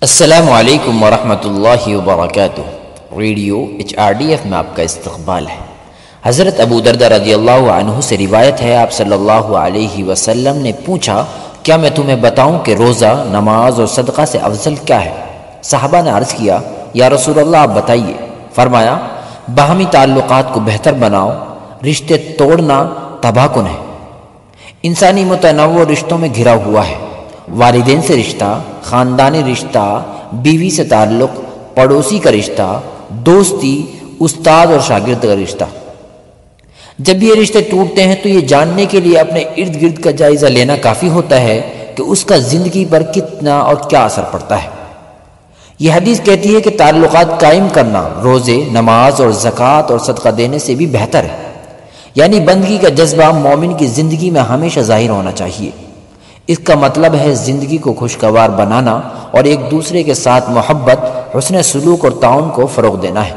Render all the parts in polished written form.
السلام علیکم ورحمۃ اللہ وبرکاتہ۔ ریڈیو HRDF میں آپ کا استقبال ہے۔ حضرت ابو دردہ رضی اللہ عنہ سے روایت ہے، آپ صلی اللہ علیہ وسلم نے پوچھا، کیا میں تمہیں بتاؤں کہ روزہ، نماز اور صدقہ سے افضل کیا ہے؟ صحابہ نے عرض کیا، یا رسول اللہ آپ بتائیے۔ فرمایا، باہمی تعلقات کو بہتر بناؤ، رشتے توڑنا تباہ کن ہے۔ انسانی متنوع رشتوں میں گھرا ہوا ہے۔ والدین سے رشتہ، خاندانی رشتہ، بیوی سے تعلق، پڑوسی کا رشتہ، دوستی، استاد اور شاگرد کا رشتہ۔ جب یہ رشتے ٹوٹتے ہیں تو یہ جاننے کے لیے اپنے ارد گرد کا جائزہ لینا کافی ہوتا ہے کہ اس کا زندگی پر کتنا اور کیا اثر پڑتا ہے۔ یہ حدیث کہتی ہے کہ تعلقات قائم کرنا روزے، نماز اور زکوٰۃ اور صدقہ دینے سے بھی بہتر ہے۔ یعنی بندگی کا جذبہ مومن کی زندگی میں ہمیشہ ظاہر ہونا چاہیے۔ اس کا مطلب ہے زندگی کو خوشگوار بنانا اور ایک دوسرے کے ساتھ محبت، حسن سلوک اور تعاون کو فروغ دینا ہے۔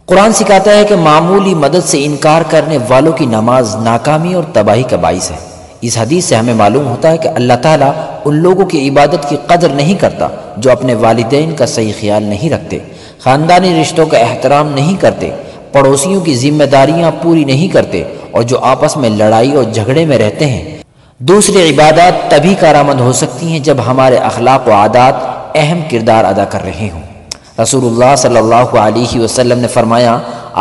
قرآن سکھاتا ہے کہ معمولی مدد سے انکار کرنے والوں کی نماز ناکامی اور تباہی کا باعث ہے۔ اس حدیث سے ہمیں معلوم ہوتا ہے کہ اللہ تعالیٰ ان لوگوں کی عبادت کی قدر نہیں کرتا جو اپنے والدین کا صحیح خیال نہیں رکھتے، خاندانی رشتوں کا احترام نہیں کرتے، پڑوسیوں کی ذمہ داریاں پوری نہیں کرتے اور جو آپس میں لڑائی اور جھگڑے میں رہتے ہیں۔ دوسری عبادات تبھی کارآمد ہو سکتی ہیں جب ہمارے اخلاق و عادات اہم کردار ادا کر رہے ہوں۔ رسول اللہ صلی اللہ علیہ وسلم نے فرمایا،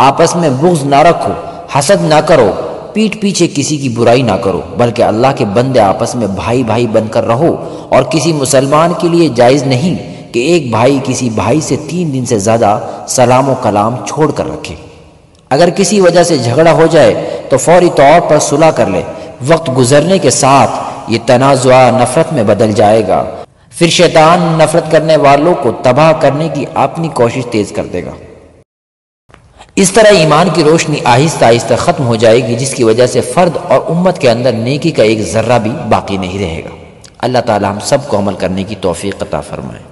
آپس میں بغض نہ رکھو، حسد نہ کرو، پیٹھ پیچھے کسی کی برائی نہ کرو، بلکہ اللہ کے بندے آپس میں بھائی بھائی بن کر رہو، اور کسی مسلمان کے لیے جائز نہیں کہ ایک بھائی کسی بھائی سے 3 دن سے زیادہ سلام و کلام چھوڑ کر رکھے۔ اگر کسی وجہ سے جھگڑا ہو جائے تو فوری طور پر صلح کر لے۔ وقت گزرنے کے ساتھ یہ تنازع نفرت میں بدل جائے گا، پھر شیطان نفرت کرنے والوں کو تباہ کرنے کی اپنی کوشش تیز کر دے گا۔ اس طرح ایمان کی روشنی آہستہ آہستہ ختم ہو جائے گی، جس کی وجہ سے فرد اور امت کے اندر نیکی کا ایک ذرہ بھی باقی نہیں رہے گا۔ اللہ تعالی ہم سب کو عمل کرنے کی توفیق عطا فرمائے۔